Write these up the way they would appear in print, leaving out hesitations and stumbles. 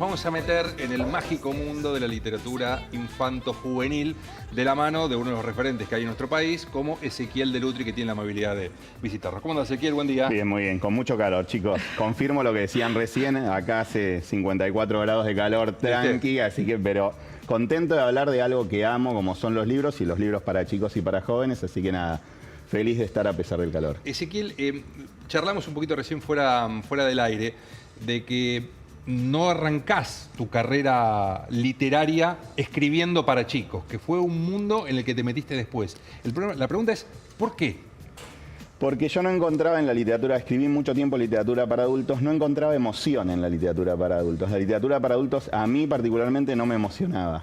Vamos a meter en el mágico mundo de la literatura infanto-juvenil de la mano de uno de los referentes que hay en nuestro país, como Ezequiel Delutri, que tiene la amabilidad de visitarnos. ¿Cómo andas, Ezequiel? Buen día. Bien, muy bien. Con mucho calor, chicos. Confirmo lo que decían recién. Acá hace 54 grados de calor tranqui, así que, pero contento de hablar de algo que amo, como son los libros, y los libros para chicos y para jóvenes. Así que nada, feliz de estar a pesar del calor. Ezequiel, charlamos un poquito recién fuera del aire de que no arrancás tu carrera literaria escribiendo para chicos, que fue un mundo en el que te metiste después. La pregunta es, ¿por qué? Porque yo no encontraba en la literatura, escribí mucho tiempo literatura para adultos, no encontraba emoción en la literatura para adultos. La literatura para adultos a mí particularmente no me emocionaba.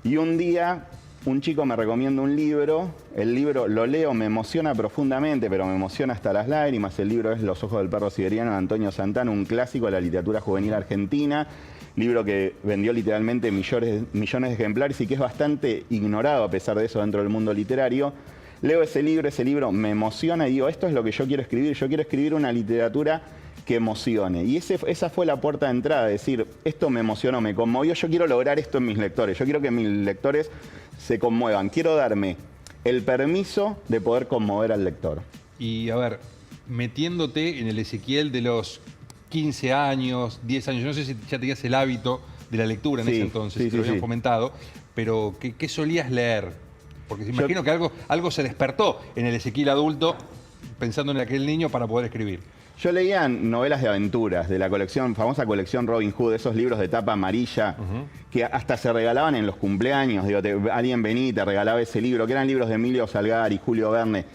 Y un día un chico me recomienda un libro, el libro lo leo, me emociona profundamente, pero me emociona hasta las lágrimas. El libro es Los ojos del perro siberiano de Antonio Santana, un clásico de la literatura juvenil argentina, libro que vendió literalmente millones de ejemplares y que es bastante ignorado a pesar de eso dentro del mundo literario. Leo ese libro me emociona y digo, esto es lo que yo quiero escribir una literatura que emocione. Y esa fue la puerta de entrada, decir, esto me emocionó, me conmovió, yo quiero lograr esto en mis lectores, yo quiero que mis lectores se conmuevan, quiero darme el permiso de poder conmover al lector. Y a ver, metiéndote en el Ezequiel de los 15 años, 10 años, yo no sé si ya tenías el hábito de la lectura en ese entonces, si te lo habían fomentado, pero ¿qué solías leer? Porque imagino que algo se despertó en el Ezequiel adulto pensando en aquel niño para poder escribir. Yo leía novelas de aventuras de la famosa colección Robin Hood, esos libros de tapa amarilla que hasta se regalaban en los cumpleaños. Digo, alguien venía y te regalaba ese libro, que eran libros de Emilio Salgari, Julio Verne,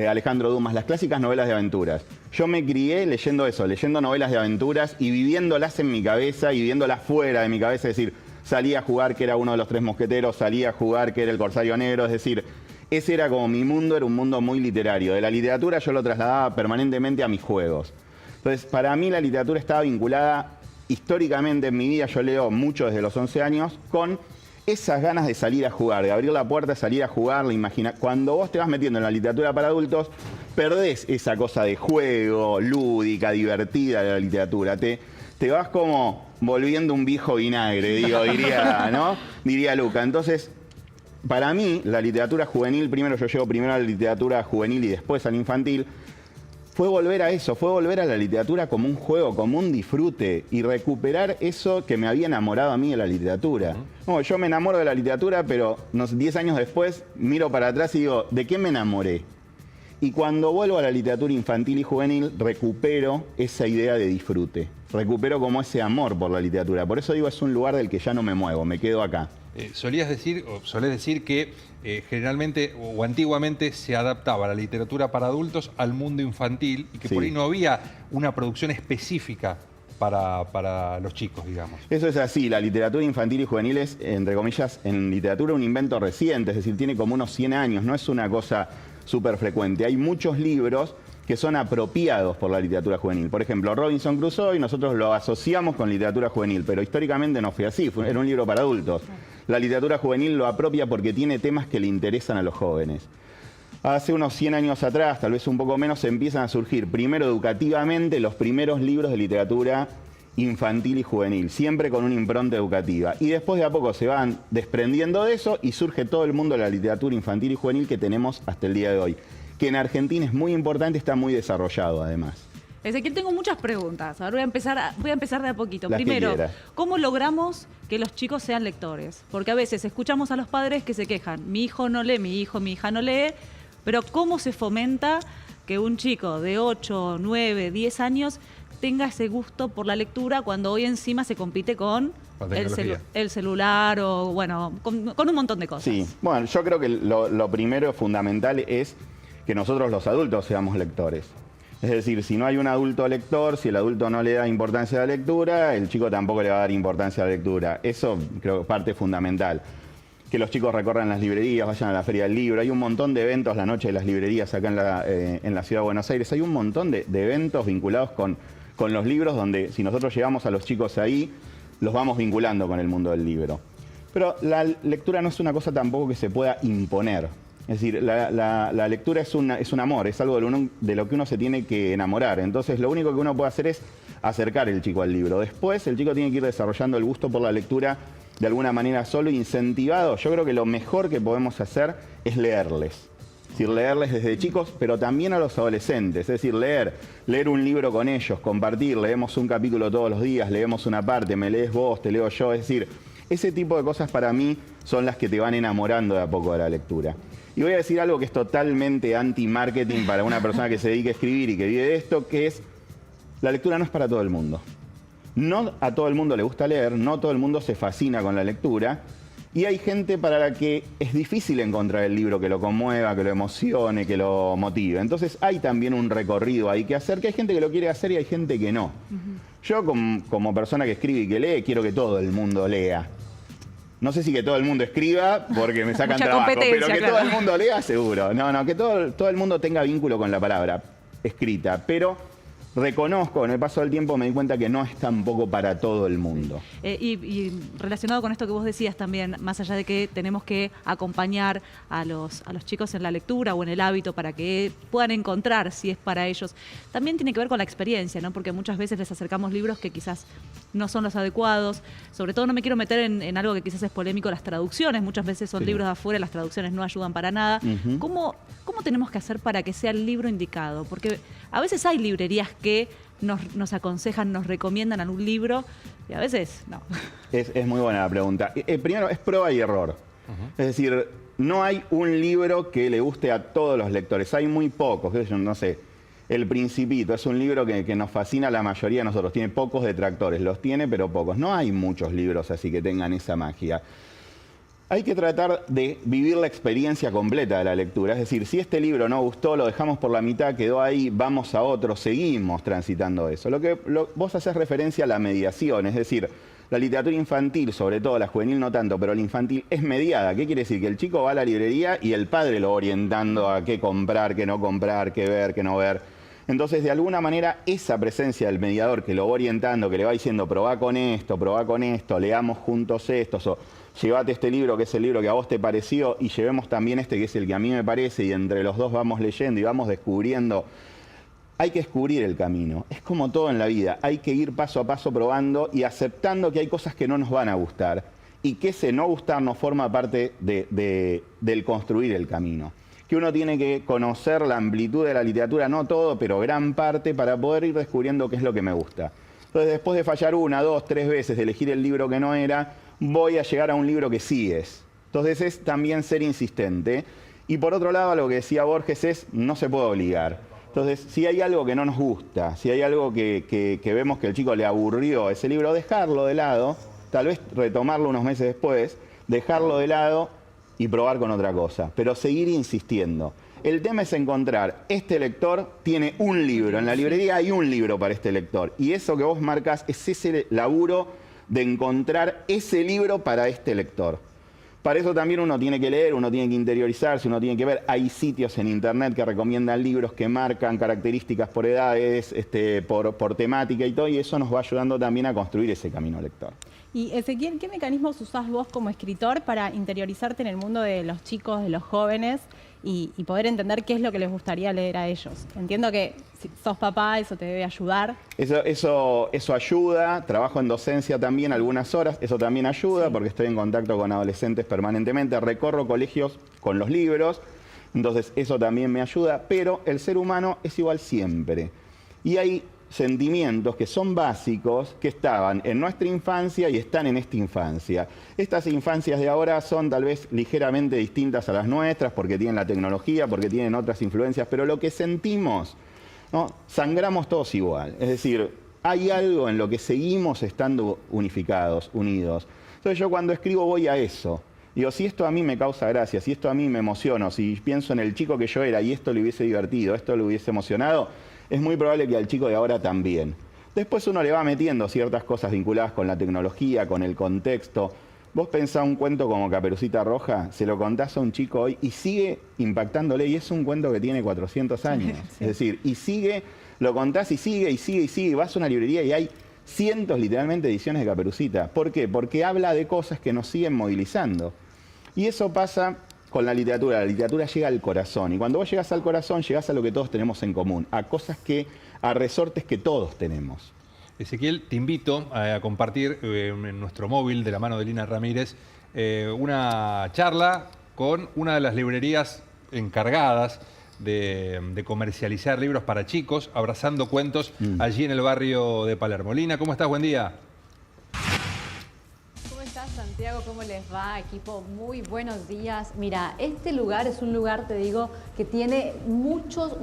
Alejandro Dumas, las clásicas novelas de aventuras. Yo me crié leyendo eso, leyendo novelas de aventuras y viviéndolas en mi cabeza y viviéndolas fuera de mi cabeza. Es decir, salía a jugar que era uno de los tres mosqueteros, salía a jugar que era el corsario negro, es decir, ese era como mi mundo, era un mundo muy literario. De la literatura yo lo trasladaba permanentemente a mis juegos. Entonces, para mí la literatura estaba vinculada históricamente en mi vida, yo leo mucho desde los 11 años, con esas ganas de salir a jugar, de abrir la puerta, salir a jugar, cuando vos te vas metiendo en la literatura para adultos, perdés esa cosa de juego, lúdica, divertida de la literatura. Te vas como volviendo un viejo vinagre, diría Luca. Entonces, para mí, la literatura juvenil, yo llego primero a la literatura juvenil y después al infantil, fue volver a eso, fue volver a la literatura como un juego, como un disfrute y recuperar eso que me había enamorado a mí de la literatura. No, yo me enamoro de la literatura, pero 10 años después miro para atrás y digo, ¿de qué me enamoré? Y cuando vuelvo a la literatura infantil y juvenil, recupero esa idea de disfrute, recupero como ese amor por la literatura. Por eso digo, es un lugar del que ya no me muevo, me quedo acá. Solés decir que generalmente o antiguamente se adaptaba la literatura para adultos al mundo infantil y que por ahí no había una producción específica para los chicos, digamos. Eso es así, la literatura infantil y juvenil es, entre comillas, en literatura un invento reciente, es decir, tiene como unos 100 años, no es una cosa súper frecuente. Hay muchos libros que son apropiados por la literatura juvenil. Por ejemplo, Robinson Crusoe, nosotros lo asociamos con literatura juvenil, pero históricamente no fue así, era un libro para adultos. La literatura juvenil lo apropia porque tiene temas que le interesan a los jóvenes. Hace unos 100 años atrás, tal vez un poco menos, empiezan a surgir, primero educativamente, los primeros libros de literatura infantil y juvenil, siempre con una impronta educativa. Y después de a poco se van desprendiendo de eso y surge todo el mundo de la literatura infantil y juvenil que tenemos hasta el día de hoy, que en Argentina es muy importante, está muy desarrollado además. Ezequiel, tengo muchas preguntas. Ahora voy a empezar de a poquito. Primero, ¿cómo logramos que los chicos sean lectores? Porque a veces escuchamos a los padres que se quejan. Mi hijo no lee, mi hija no lee. Pero ¿cómo se fomenta que un chico de 8, 9, 10 años tenga ese gusto por la lectura cuando hoy encima se compite con el celular o, bueno, con un montón de cosas? Sí, bueno, yo creo que lo primero fundamental es que nosotros los adultos seamos lectores. Es decir, si no hay un adulto lector, si el adulto no le da importancia a la lectura, el chico tampoco le va a dar importancia a la lectura. Eso creo que es parte fundamental. Que los chicos recorran las librerías, vayan a la Feria del Libro. Hay un montón de eventos, la noche de las librerías acá en la Ciudad de Buenos Aires. Hay un montón de eventos vinculados con los libros donde si nosotros llevamos a los chicos ahí, los vamos vinculando con el mundo del libro. Pero la lectura no es una cosa tampoco que se pueda imponer. Es decir, la lectura es un amor, es algo de lo que uno se tiene que enamorar. Entonces, lo único que uno puede hacer es acercar el chico al libro. Después, el chico tiene que ir desarrollando el gusto por la lectura de alguna manera solo, incentivado. Yo creo que lo mejor que podemos hacer es leerles. Es decir, leerles desde chicos, pero también a los adolescentes. Es decir, leer un libro con ellos, compartir, leemos un capítulo todos los días, leemos una parte, me lees vos, te leo yo. Es decir, ese tipo de cosas para mí son las que te van enamorando de a poco de la lectura. Y voy a decir algo que es totalmente anti-marketing para una persona que se dedique a escribir y que vive de esto, que es: la lectura no es para todo el mundo. No a todo el mundo le gusta leer, no todo el mundo se fascina con la lectura. Y hay gente para la que es difícil encontrar el libro que lo conmueva, que lo emocione, que lo motive. Entonces hay también un recorrido ahí que hacer, que hay gente que lo quiere hacer y hay gente que no. Yo como persona que escribe y que lee, quiero que todo el mundo lea. No sé si que todo el mundo escriba, porque me sacan trabajo, pero que todo el mundo lea, seguro. No, que todo el mundo tenga vínculo con la palabra escrita. Pero reconozco, con el paso del tiempo me di cuenta que no es tampoco para todo el mundo. Y relacionado con esto que vos decías también, más allá de que tenemos que acompañar a los chicos en la lectura o en el hábito para que puedan encontrar si es para ellos, también tiene que ver con la experiencia, ¿no? Porque muchas veces les acercamos libros que quizás no son los adecuados. Sobre todo no me quiero meter en algo que quizás es polémico, las traducciones. Muchas veces son libros de afuera, las traducciones no ayudan para nada. ¿Cómo tenemos que hacer para que sea el libro indicado? Porque a veces hay librerías que nos aconsejan, nos recomiendan algún libro y a veces no. Es muy buena la pregunta. Primero, es prueba y error. Es decir, no hay un libro que le guste a todos los lectores. Hay muy pocos. No sé, El Principito es un libro que nos fascina a la mayoría de nosotros. Tiene pocos detractores, los tiene, pero pocos. No hay muchos libros así que tengan esa magia. Hay que tratar de vivir la experiencia completa de la lectura. Es decir, si este libro no gustó, lo dejamos por la mitad, quedó ahí, vamos a otro, seguimos transitando eso. Vos haces referencia a la mediación, es decir, la literatura infantil, sobre todo la juvenil no tanto, pero la infantil es mediada. ¿Qué quiere decir? Que el chico va a la librería y el padre lo va orientando a qué comprar, qué no comprar, qué ver, qué no ver. Entonces, de alguna manera, esa presencia del mediador que lo va orientando, que le va diciendo, probá con esto, leamos juntos estos, o llévate este libro que es el libro que a vos te pareció y llevemos también este que es el que a mí me parece, y entre los dos vamos leyendo y vamos descubriendo. Hay que descubrir el camino. Es como todo en la vida. Hay que ir paso a paso probando y aceptando que hay cosas que no nos van a gustar y que ese no gustar no forma parte del construir el camino. Que uno tiene que conocer la amplitud de la literatura, no todo, pero gran parte, para poder ir descubriendo qué es lo que me gusta. Entonces, después de fallar 1, 2, 3 veces, de elegir el libro que no era, voy a llegar a un libro que sí es. Entonces, es también ser insistente. Y por otro lado, lo que decía Borges es, no se puede obligar. Entonces, si hay algo que no nos gusta, si hay algo que vemos que el chico le aburrió ese libro, dejarlo de lado, tal vez retomarlo unos meses después, dejarlo de lado y probar con otra cosa, pero seguir insistiendo. El tema es encontrar, este lector tiene un libro, en la librería hay un libro para este lector, y eso que vos marcas es ese laburo de encontrar ese libro para este lector. Para eso también uno tiene que leer, uno tiene que interiorizarse, uno tiene que ver. Hay sitios en internet que recomiendan libros que marcan características por edades, por temática y todo, y eso nos va ayudando también a construir ese camino lector. Y Ezequiel, ¿qué mecanismos usás vos como escritor para interiorizarte en el mundo de los chicos, de los jóvenes y poder entender qué es lo que les gustaría leer a ellos? Entiendo que si sos papá, eso te debe ayudar. Eso ayuda. Trabajo en docencia también algunas horas. Eso también ayuda, sí, porque estoy en contacto con adolescentes permanentemente. Recorro colegios con los libros. Entonces, eso también me ayuda. Pero el ser humano es igual siempre. Y hay sentimientos que son básicos, que estaban en nuestra infancia y están en esta infancia. Estas infancias de ahora son tal vez ligeramente distintas a las nuestras porque tienen la tecnología, porque tienen otras influencias, pero lo que sentimos, ¿no? Sangramos todos igual. Es decir, hay algo en lo que seguimos estando unificados, unidos. Entonces yo cuando escribo voy a eso. Digo, si esto a mí me causa gracia, si esto a mí me emociona, si pienso en el chico que yo era y esto le hubiese divertido, esto le hubiese emocionado, es muy probable que al chico de ahora también. Después uno le va metiendo ciertas cosas vinculadas con la tecnología, con el contexto. Vos pensás un cuento como Caperucita Roja, se lo contás a un chico hoy y sigue impactándole, y es un cuento que tiene 400 años. Sí. Es decir, y sigue, lo contás y sigue, y sigue, y sigue. Vas a una librería y hay cientos, literalmente, ediciones de Caperucita. ¿Por qué? Porque habla de cosas que nos siguen movilizando. Y eso pasa con la literatura llega al corazón. Y cuando vos llegás al corazón, llegás a lo que todos tenemos en común, a resortes que todos tenemos. Ezequiel, te invito a compartir en nuestro móvil de la mano de Lina Ramírez una charla con una de las librerías encargadas de comercializar libros para chicos, Abrazando Cuentos, allí en el barrio de Palermo. Lina, ¿cómo estás? Buen día. Santiago, ¿cómo les va? Equipo, muy buenos días. Mira, este lugar es un lugar, te digo, que tiene muchos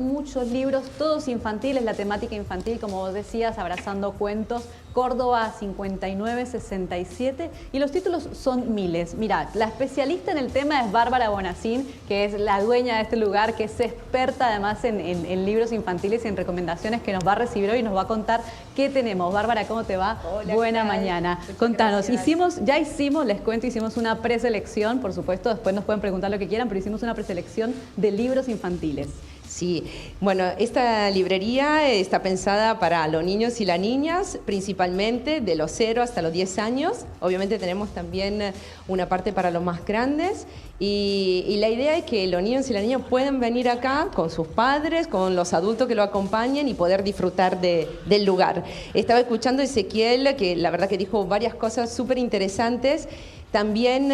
libros, todos infantiles, la temática infantil, como vos decías, Abrazando Cuentos, Córdoba 5967, y los títulos son miles. Mira, la especialista en el tema es Bárbara Bonacín, que es la dueña de este lugar, que es experta además en libros infantiles y en recomendaciones, que nos va a recibir hoy y nos va a contar qué tenemos. Bárbara, ¿cómo te va? Hola, buena mañana. Contanos, ya hicimos, les cuento, hicimos una preselección, por supuesto, después nos pueden preguntar lo que quieran, pero hicimos una preselección de libros infantiles. Sí, bueno, esta librería está pensada para los niños y las niñas, principalmente de los 0 hasta los 10 años. Obviamente tenemos también una parte para los más grandes y la idea es que los niños y las niñas puedan venir acá con sus padres, con los adultos que lo acompañen y poder disfrutar del lugar. Estaba escuchando a Ezequiel, que la verdad que dijo varias cosas súper interesantes. También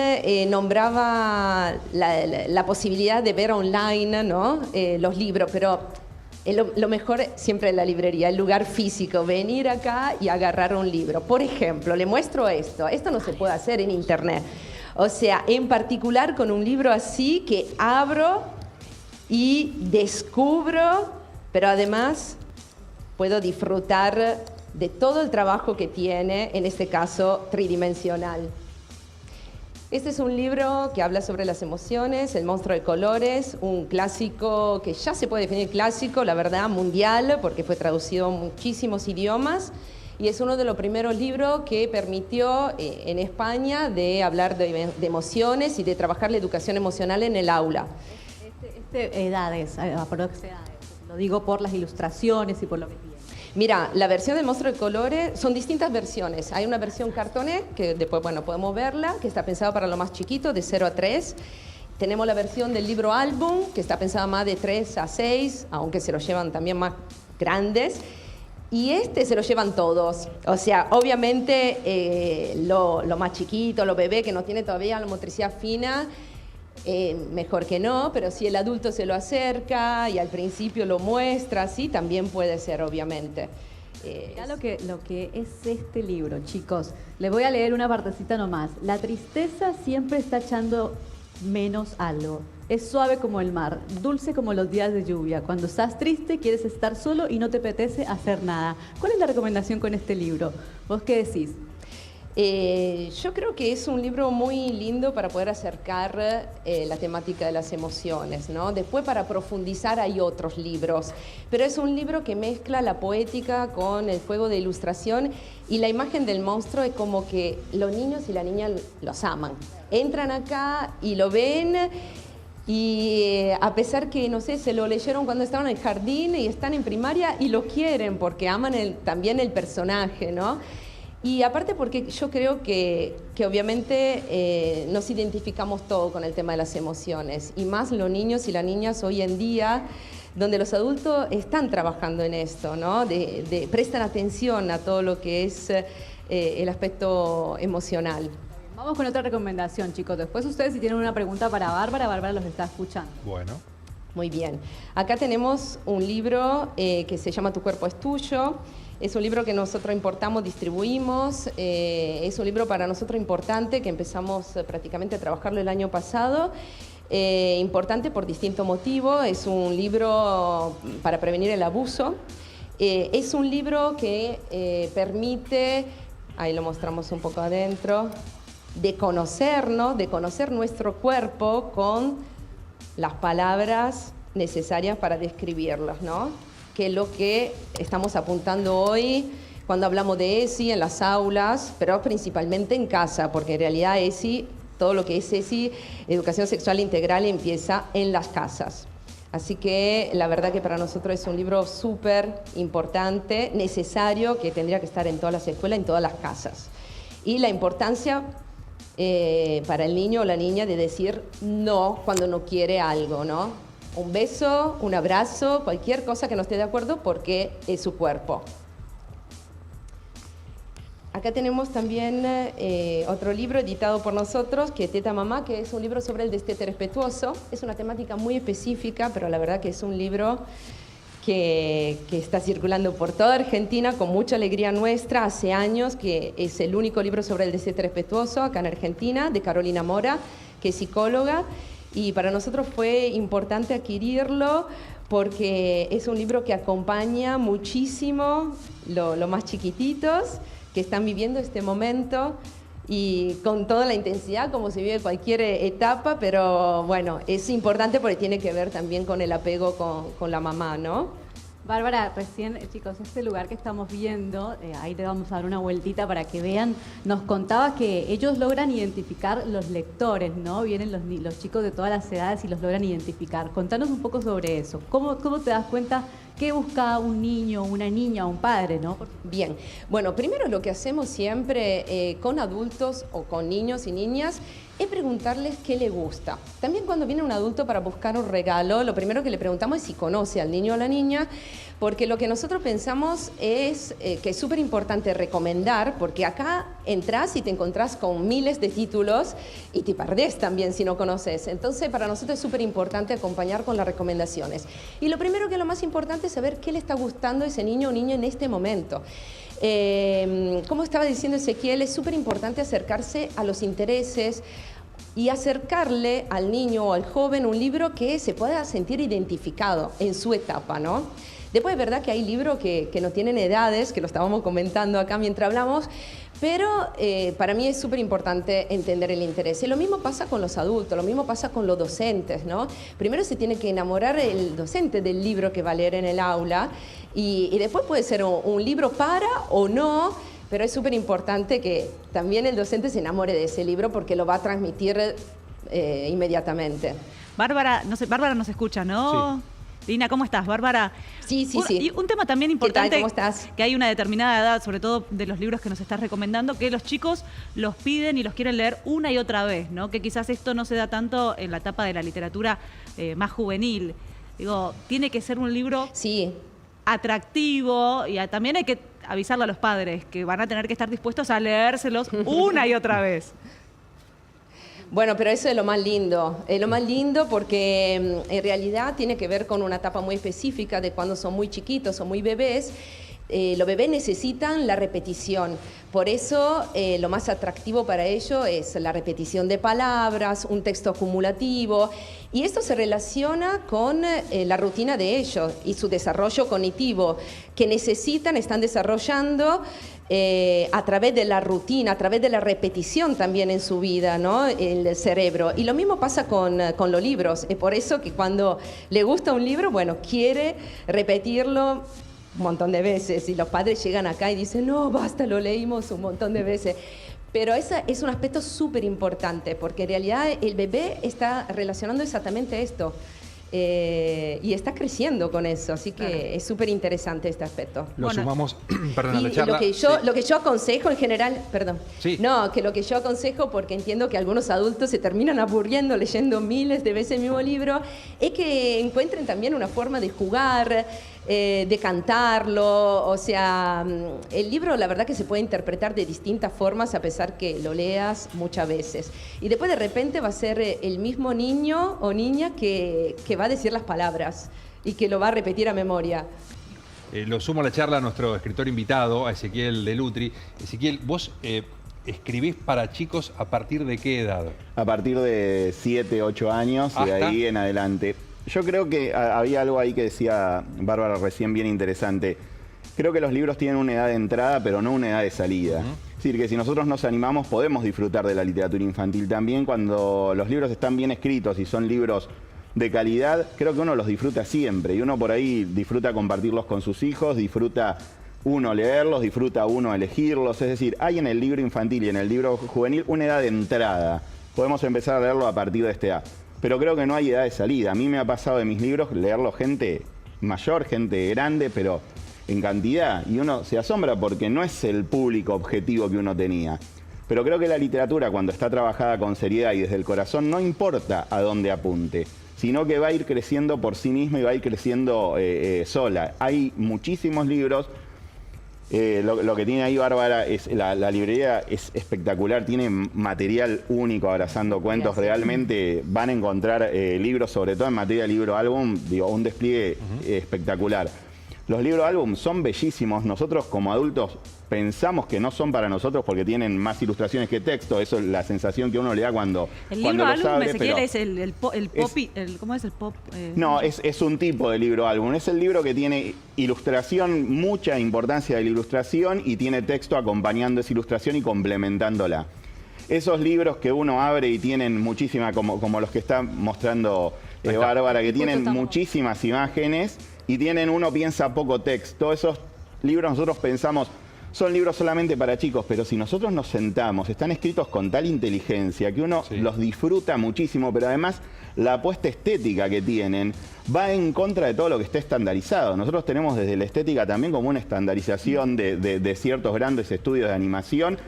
nombraba la posibilidad de ver online, ¿no? Los libros, pero lo mejor siempre es la librería, el lugar físico, venir acá y agarrar un libro. Por ejemplo, le muestro esto no se puede hacer en internet. O sea, en particular con un libro así que abro y descubro, pero además puedo disfrutar de todo el trabajo que tiene, en este caso tridimensional. Este es un libro que habla sobre las emociones, El monstruo de colores, un clásico que ya se puede definir clásico, la verdad, mundial, porque fue traducido a muchísimos idiomas y es uno de los primeros libros que permitió en España de hablar de emociones y de trabajar la educación emocional en el aula. Edades, aproximadamente. Lo digo por las ilustraciones y por lo que tiene. Mira, la versión del monstruo de colores son distintas versiones. Hay una versión cartoné, que después, bueno, podemos verla, que está pensada para lo más chiquito, de 0 a 3. Tenemos la versión del libro álbum, que está pensada más de 3 a 6, aunque se lo llevan también más grandes. Y se lo llevan todos. O sea, obviamente lo más chiquito, lo bebé, que no tiene todavía la motricidad fina, mejor que no, pero si el adulto se lo acerca y al principio lo muestra, sí, también puede ser, obviamente. Mirá lo que es este libro, chicos. Les voy a leer una partecita nomás. La tristeza siempre está echando menos algo. Es suave como el mar, dulce como los días de lluvia. Cuando estás triste, quieres estar solo y no te apetece hacer nada. ¿Cuál es la recomendación con este libro? ¿Vos qué decís? Yo creo que es un libro muy lindo para poder acercar la temática de las emociones, ¿no? Después, para profundizar, hay otros libros, pero es un libro que mezcla la poética con el juego de ilustración y la imagen del monstruo es como que los niños y las niñas los aman. Entran acá y lo ven y a pesar que, no sé, se lo leyeron cuando estaban en el jardín y están en primaria y lo quieren porque aman también el personaje, ¿no? Y aparte porque yo creo que obviamente nos identificamos todo con el tema de las emociones y más los niños y las niñas hoy en día, donde los adultos están trabajando en esto, ¿no? Prestan atención a todo lo que es el aspecto emocional. Vamos con otra recomendación, chicos. Después ustedes, si tienen una pregunta para Bárbara los está escuchando. Bueno. Muy bien. Acá tenemos un libro que se llama Tu cuerpo es tuyo. Es un libro que nosotros importamos, distribuimos. Es un libro para nosotros importante que empezamos prácticamente a trabajarlo el año pasado. Importante por distintos motivos. Es un libro para prevenir el abuso. Es un libro que permite, ahí lo mostramos un poco adentro, de conocernos, de conocer nuestro cuerpo con las palabras necesarias para describirlos, ¿no? Que es lo que estamos apuntando hoy cuando hablamos de ESI en las aulas, pero principalmente en casa, porque en realidad ESI, todo lo que es ESI, educación sexual integral, empieza en las casas. Así que la verdad que para nosotros es un libro súper importante, necesario, que tendría que estar en todas las escuelas, en todas las casas. Y la importancia para el niño o la niña de decir no cuando no quiere algo, ¿no? Un beso, un abrazo, cualquier cosa que no esté de acuerdo porque es su cuerpo. Acá tenemos también otro libro editado por nosotros, que es Teta Mamá, que es un libro sobre el destete respetuoso. Es una temática muy específica, pero la verdad que es un libro que está circulando por toda Argentina con mucha alegría nuestra. Hace años que es el único libro sobre el destete respetuoso acá en Argentina, de Carolina Mora, que es psicóloga. Y para nosotros fue importante adquirirlo porque es un libro que acompaña muchísimo los más chiquititos que están viviendo este momento y con toda la intensidad como se vive cualquier etapa, pero bueno, es importante porque tiene que ver también con el apego con la mamá, ¿no? Bárbara, recién, chicos, este lugar que estamos viendo, ahí le vamos a dar una vueltita para que vean, nos contaba que ellos logran identificar los lectores, ¿no? Vienen los chicos de todas las edades y los logran identificar. Contanos un poco sobre eso. ¿Cómo te das cuenta qué busca un niño, una niña, un padre, ¿no? Bien, bueno, primero lo que hacemos siempre con adultos o con niños y niñas es preguntarles qué le gusta. También cuando viene un adulto para buscar un regalo, lo primero que le preguntamos es si conoce al niño o la niña, porque lo que nosotros pensamos es que es súper importante recomendar, porque acá entras y te encontrás con miles de títulos y te perdés también si no conoces. Entonces, para nosotros es súper importante acompañar con las recomendaciones. Y lo primero que es lo más importante es saber qué le está gustando a ese niño o niña en este momento. Como estaba diciendo Ezequiel, es súper importante acercarse a los intereses y acercarle al niño o al joven un libro que se pueda sentir identificado en su etapa, ¿no? Después es verdad que hay libros que no tienen edades, que lo estábamos comentando acá mientras hablamos, pero para mí es súper importante entender el interés. Y lo mismo pasa con los adultos, lo mismo pasa con los docentes, ¿no? Primero se tiene que enamorar el docente del libro que va a leer en el aula y después puede ser un libro para o no, pero es súper importante que también el docente se enamore de ese libro porque lo va a transmitir inmediatamente. Bárbara, no sé, Bárbara nos escucha, ¿no? Sí. Lina, ¿cómo estás, Bárbara? Sí. Y un tema también importante, ¿Qué tal? ¿Cómo estás? Que hay una determinada edad, sobre todo de los libros que nos estás recomendando, que los chicos los piden y los quieren leer una y otra vez, ¿no? Que quizás esto no se da tanto en la etapa de la literatura más juvenil. Digo, tiene que ser un libro atractivo y también hay que avisarle a los padres que van a tener que estar dispuestos a leérselos una y otra vez. Bueno, pero eso es lo más lindo. Es lo más lindo porque en realidad tiene que ver con una etapa muy específica de cuando son muy chiquitos o muy bebés. Los bebés necesitan la repetición. Por eso lo más atractivo para ellos es la repetición de palabras, un texto acumulativo. Y esto se relaciona con la rutina de ellos y su desarrollo cognitivo, que están desarrollando a través de la rutina, a través de la repetición también en su vida, ¿no? El cerebro. Y lo mismo pasa con los libros. Es por eso que cuando le gusta un libro, bueno, quiere repetirlo un montón de veces. Y los padres llegan acá y dicen, no, basta, lo leímos un montón de veces. Pero ese es un aspecto súper importante, porque en realidad el bebé está relacionando exactamente esto. Y está creciendo con eso, así que es súper interesante este aspecto. Lo sumamos, perdón, a la charla. Lo que yo aconsejo en general, lo que yo aconsejo, porque entiendo que algunos adultos se terminan aburriendo leyendo miles de veces el mismo libro, es que encuentren también una forma de jugar, de cantarlo. O sea, el libro la verdad que se puede interpretar de distintas formas a pesar que lo leas muchas veces. Y después de repente va a ser el mismo niño o niña que va a decir las palabras y que lo va a repetir a memoria. Lo sumo a la charla a nuestro escritor invitado, a Ezequiel Delutri. Ezequiel, vos escribís para chicos ¿a partir de qué edad? A partir de 7, 8 años y de ahí en adelante. Yo creo que había algo ahí que decía Bárbara recién bien interesante. Creo que los libros tienen una edad de entrada, pero no una edad de salida. Es decir, que si nosotros nos animamos, podemos disfrutar de la literatura infantil también cuando los libros están bien escritos y son libros de calidad. Creo que uno los disfruta siempre y uno por ahí disfruta compartirlos con sus hijos, disfruta uno leerlos, disfruta uno elegirlos. Es decir, hay en el libro infantil y en el libro juvenil una edad de entrada. Podemos empezar a leerlo a partir de esta edad. Pero creo que no hay edad de salida. A mí me ha pasado de mis libros leerlos gente mayor, gente grande, pero en cantidad. Y uno se asombra porque no es el público objetivo que uno tenía. Pero creo que la literatura, cuando está trabajada con seriedad y desde el corazón, no importa a dónde apunte, sino que va a ir creciendo por sí misma y va a ir creciendo sola. Hay muchísimos libros. Lo que tiene ahí Bárbara es la librería es espectacular, tiene material único, Abrazando Cuentos. Gracias. Realmente van a encontrar libros, sobre todo en materia de libro álbum, digo, un despliegue espectacular. Los libros álbum son bellísimos. Nosotros como adultos pensamos que no son para nosotros porque tienen más ilustraciones que texto. Eso es la sensación que uno le da cuando el libro los álbum, abre, Ezequiel, es el pop, ¿cómo es el pop? No, es un tipo de libro álbum. Es el libro que tiene ilustración, mucha importancia de la ilustración, y tiene texto acompañando esa ilustración y complementándola. Esos libros que uno abre y tienen muchísimas, como los que está mostrando Bárbara, que tienen muchísimas imágenes y tienen, uno piensa, poco texto. Esos libros nosotros pensamos, son libros solamente para chicos, pero si nosotros nos sentamos, están escritos con tal inteligencia que uno los disfruta muchísimo, pero además la apuesta estética que tienen va en contra de todo lo que está estandarizado. Nosotros tenemos desde la estética también como una estandarización de ciertos grandes estudios de animación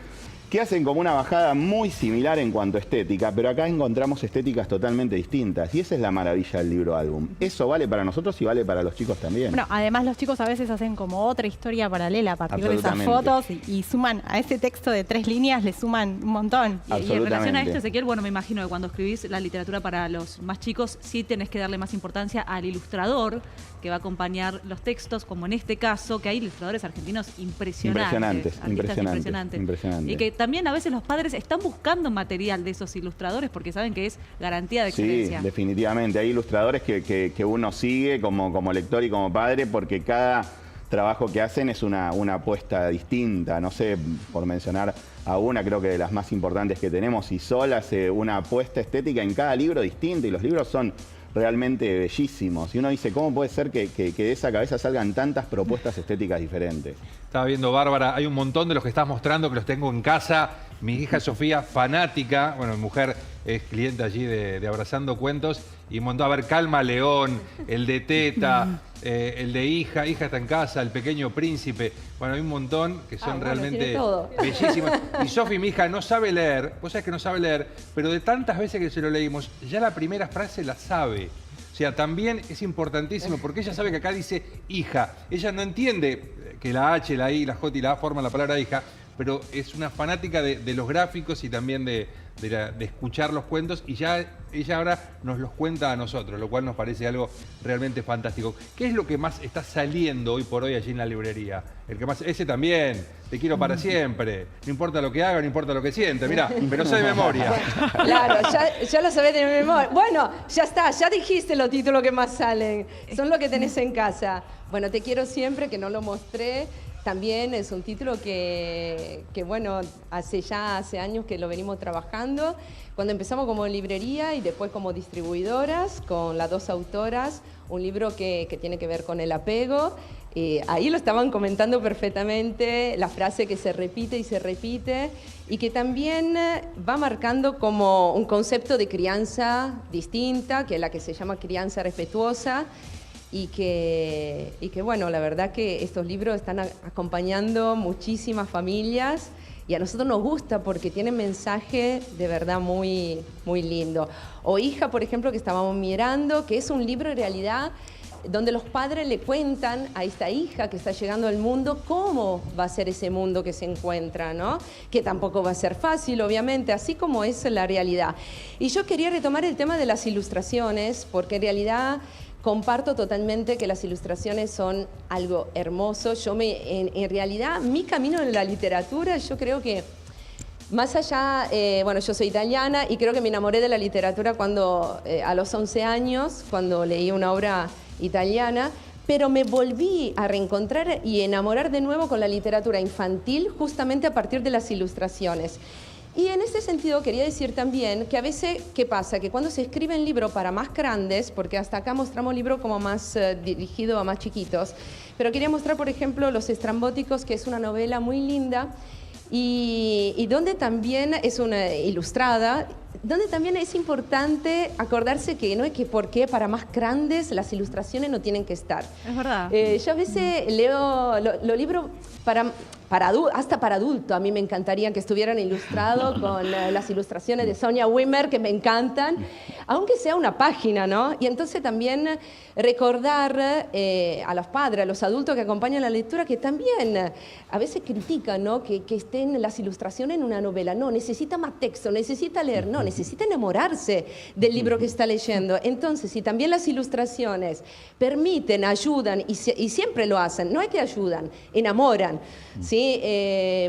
que hacen como una bajada muy similar en cuanto a estética, pero acá encontramos estéticas totalmente distintas. Y esa es la maravilla del libro álbum. Eso vale para nosotros y vale para los chicos también. Bueno, además los chicos a veces hacen como otra historia paralela a partir de esas fotos y suman a ese texto de 3 líneas, le suman un montón. Y en relación a esto, Ezequiel, bueno, me imagino que cuando escribís la literatura para los más chicos, sí tenés que darle más importancia al ilustrador que va a acompañar los textos, como en este caso, que hay ilustradores argentinos impresionantes. Impresionantes. Y que también a veces los padres están buscando material de esos ilustradores porque saben que es garantía de excelencia. Sí, definitivamente. Hay ilustradores que uno sigue como lector y como padre porque cada trabajo que hacen es una apuesta distinta. No sé, por mencionar a una, creo que de las más importantes que tenemos, Isol hace una apuesta estética en cada libro distinta y los libros son realmente bellísimos. Y uno dice, ¿cómo puede ser que de esa cabeza salgan tantas propuestas estéticas diferentes? Estaba viendo, Bárbara, hay un montón de los que estás mostrando que los tengo en casa. Mi hija Sofía, fanática, bueno, mi mujer es cliente allí de Abrazando Cuentos, y montó a ver Calma León, el de Teta, el de Hija está en casa, El Pequeño Príncipe. Bueno, hay un montón que son realmente bellísimos. Y Sofi, mi hija, no sabe leer, vos sabés que no sabe leer, pero de tantas veces que se lo leímos, ya la primera frase la sabe. O sea, también es importantísimo, porque ella sabe que acá dice hija. Ella no entiende que la H, la I, la J y la A forman la palabra hija, pero es una fanática de los gráficos y también de escuchar los cuentos, y ya ella ahora nos los cuenta a nosotros, lo cual nos parece algo realmente fantástico. ¿Qué es lo que más está saliendo hoy por hoy allí en la librería? El que más, ese también, Te quiero para siempre, no importa lo que haga, no importa lo que siente, mirá, me lo sé de memoria. Claro, ya lo sabés de memoria. Bueno, ya está, ya dijiste los títulos que más salen, son los que tenés en casa. Bueno, Te quiero siempre, que no lo mostré. También es un título que bueno, hace años que lo venimos trabajando. Cuando empezamos como librería y después como distribuidoras, con las 2 autoras, un libro que tiene que ver con el apego. Ahí lo estaban comentando perfectamente, la frase que se repite y se repite, y que también va marcando como un concepto de crianza distinta, que es la que se llama crianza respetuosa. Y que bueno, la verdad que estos libros están acompañando muchísimas familias y a nosotros nos gusta porque tienen mensaje de verdad muy, muy lindo. O Hija, por ejemplo, que estábamos mirando, que es un libro en realidad donde los padres le cuentan a esta hija que está llegando al mundo cómo va a ser ese mundo que se encuentra, ¿no? Que tampoco va a ser fácil, obviamente, así como es la realidad. Y yo quería retomar el tema de las ilustraciones, porque en realidad comparto totalmente que las ilustraciones son algo hermoso. En realidad, mi camino en la literatura, yo creo que más allá, bueno, yo soy italiana y creo que me enamoré de la literatura cuando, a los 11 años, cuando leí una obra italiana, pero me volví a reencontrar y enamorar de nuevo con la literatura infantil justamente a partir de las ilustraciones. Y en este sentido quería decir también que a veces, ¿qué pasa? Que cuando se escriben libros para más grandes, porque hasta acá mostramos libros como más dirigidos a más chiquitos, pero quería mostrar, por ejemplo, Los Estrambóticos, que es una novela muy linda y donde también es una ilustrada, donde también es importante acordarse que no es que porque para más grandes las ilustraciones no tienen que estar. Es verdad. Yo a veces leo los libros hasta para adultos. A mí me encantaría que estuvieran ilustrados con las ilustraciones de Sonia Wimmer, que me encantan, aunque sea una página, ¿no? Y entonces también recordar a los padres, a los adultos que acompañan la lectura, que también a veces critican, ¿no? Que estén las ilustraciones en una novela. No, necesita más texto, necesita leer, no, necesita enamorarse del libro que está leyendo. Entonces, si también las ilustraciones permiten, ayudan, y siempre lo hacen, no es que ayudan, enamoran, ¿sí?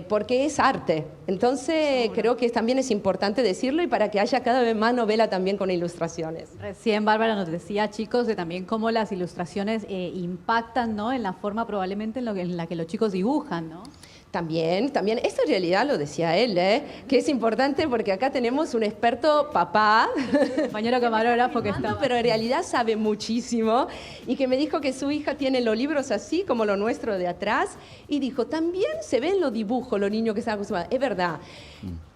Porque es arte. Entonces, creo que también es importante decirlo y para que haya cada vez más novela también con ilustraciones. Recién Bárbara nos decía, chicos, de también cómo las ilustraciones impactan, ¿no? En la forma probablemente en la que los chicos dibujan, ¿no? También, esto en realidad lo decía él, que es importante porque acá tenemos un experto papá, compañero camarógrafo que está, pero en realidad sabe muchísimo y que me dijo que su hija tiene los libros así como lo nuestro de atrás y dijo, también se ven los dibujos, los niños que están acostumbrados, es verdad.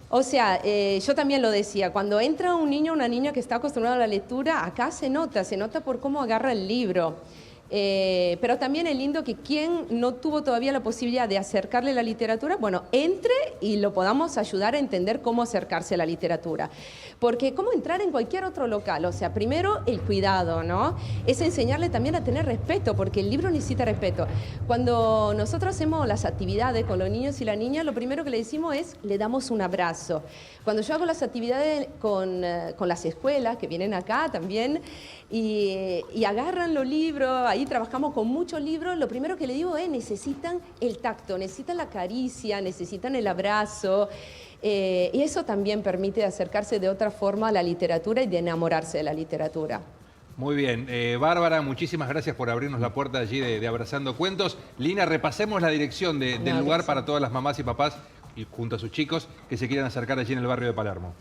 O sea, yo también lo decía, cuando entra un niño o una niña que está acostumbrado a la lectura, acá se nota por cómo agarra el libro. Pero también es lindo que quien no tuvo todavía la posibilidad de acercarle la literatura, bueno, entre y lo podamos ayudar a entender cómo acercarse a la literatura. Porque cómo entrar en cualquier otro local, o sea, primero el cuidado, ¿no? Es enseñarle también a tener respeto, porque el libro necesita respeto. Cuando nosotros hacemos las actividades con los niños y las niñas, lo primero que le decimos es, le damos un abrazo. Cuando yo hago las actividades con las escuelas que vienen acá también, y agarran los libros, ahí trabajamos con muchos libros, lo primero que le digo es necesitan el tacto, necesitan la caricia, necesitan el abrazo, y eso también permite acercarse de otra forma a la literatura y de enamorarse de la literatura. Muy bien. Bárbara, muchísimas gracias por abrirnos la puerta allí de Abrazando Cuentos. Lina, repasemos la dirección del lugar para todas las mamás y papás, y junto a sus chicos, que se quieran acercar allí en el barrio de Palermo.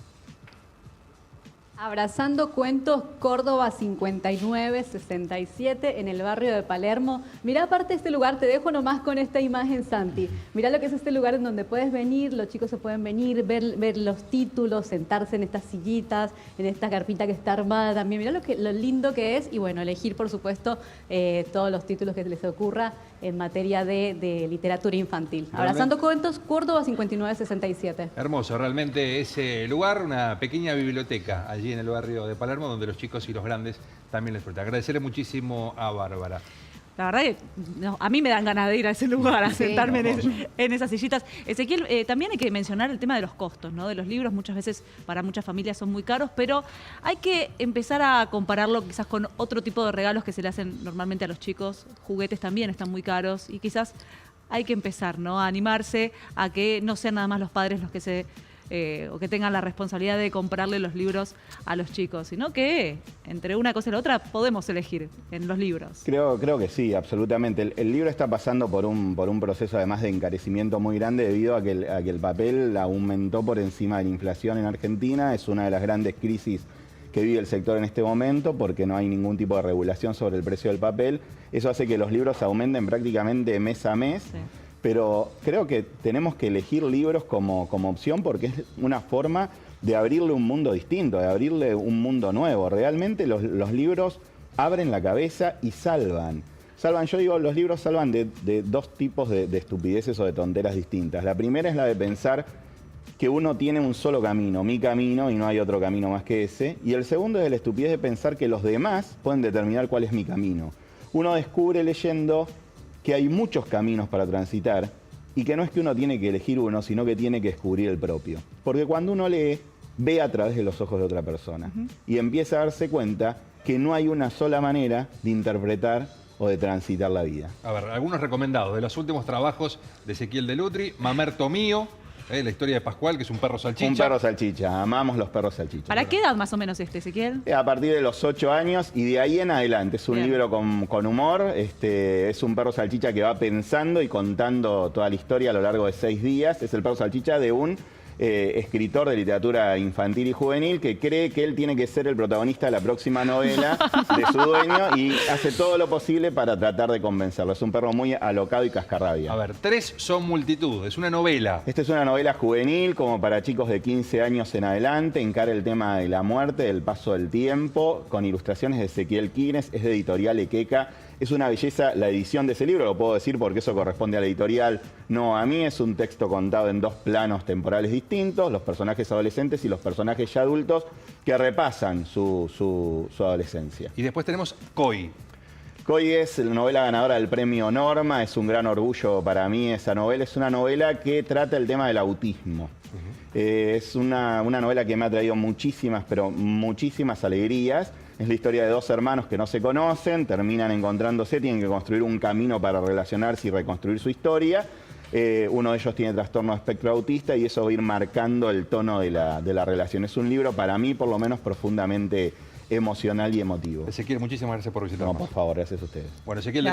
Abrazando Cuentos, Córdoba 5967, en el barrio de Palermo. Mirá, aparte de este lugar, te dejo nomás con esta imagen, Santi. Mirá lo que es este lugar en donde puedes venir, los chicos se pueden venir, ver los títulos, sentarse en estas sillitas, en esta carpita que está armada también. Mirá lo lindo que es y bueno, elegir, por supuesto, todos los títulos que les ocurra en materia de literatura infantil. Abrazando Cuentos, Córdoba 5967. Hermoso, realmente ese lugar, una pequeña biblioteca allí en el barrio de Palermo, donde los chicos y los grandes también les disfrutan. Agradecerle muchísimo a Bárbara. La verdad que a mí me dan ganas de ir a ese lugar, a sentarme en esas sillitas. Ezequiel, también hay que mencionar el tema de los costos, ¿no? De los libros, muchas veces para muchas familias son muy caros, pero hay que empezar a compararlo quizás con otro tipo de regalos que se le hacen normalmente a los chicos. Juguetes también están muy caros y quizás hay que empezar, ¿no? A animarse a que no sean nada más los padres los que o que tengan la responsabilidad de comprarle los libros a los chicos, sino que entre una cosa y la otra podemos elegir en los libros. Creo que sí, absolutamente. El libro está pasando por un proceso además de encarecimiento muy grande debido a que el papel aumentó por encima de la inflación en Argentina. Es una de las grandes crisis que vive el sector en este momento porque no hay ningún tipo de regulación sobre el precio del papel. Eso hace que los libros aumenten prácticamente mes a mes. Sí. Pero creo que tenemos que elegir libros como opción porque es una forma de abrirle un mundo distinto, de abrirle un mundo nuevo. Realmente los libros abren la cabeza y salvan. Yo digo, los libros salvan de dos tipos de estupideces o de tonteras distintas. La primera es la de pensar que uno tiene un solo camino, mi camino, y no hay otro camino más que ese. Y el segundo es la estupidez de pensar que los demás pueden determinar cuál es mi camino. Uno descubre leyendo que hay muchos caminos para transitar y que no es que uno tiene que elegir uno, sino que tiene que descubrir el propio. Porque cuando uno lee, ve a través de los ojos de otra persona y empieza a darse cuenta que no hay una sola manera de interpretar o de transitar la vida. A ver, algunos recomendados de los últimos trabajos de Ezequiel Delutri, Mamerto Mío, la historia de Pascual, que es un perro salchicha. Un perro salchicha, amamos los perros salchichas. ¿Para qué edad más o menos Ezequiel? A partir de los 8 años y de ahí en adelante. Es un libro con humor, es un perro salchicha que va pensando y contando toda la historia a lo largo de 6 días. Es el perro salchicha de un escritor de literatura infantil y juvenil que cree que él tiene que ser el protagonista de la próxima novela de su dueño y hace todo lo posible para tratar de convencerlo. Es un perro muy alocado y cascarrabia. A ver, 3 son multitud, es una novela. Esta es una novela juvenil, como para chicos de 15 años en adelante, encara el tema de la muerte, del paso del tiempo, con ilustraciones de Ezequiel Quines, es de Editorial Equeca. Es una belleza la edición de ese libro, lo puedo decir porque eso corresponde a la editorial, no a mí. Es un texto contado en 2 planos temporales distintos, los personajes adolescentes y los personajes ya adultos, que repasan su adolescencia. Y después tenemos Koi. Koi es la novela ganadora del premio Norma, es un gran orgullo para mí esa novela. Es una novela que trata el tema del autismo. Es una novela que me ha traído muchísimas, pero muchísimas alegrías. Es la historia de 2 hermanos que no se conocen, terminan encontrándose, tienen que construir un camino para relacionarse y reconstruir su historia. Uno de ellos tiene trastorno de espectro autista y eso va a ir marcando el tono de la relación. Es un libro, para mí, por lo menos, profundamente emocional y emotivo. Ezequiel, muchísimas gracias por visitarnos. No, por favor, gracias a ustedes. Bueno, Ezequiel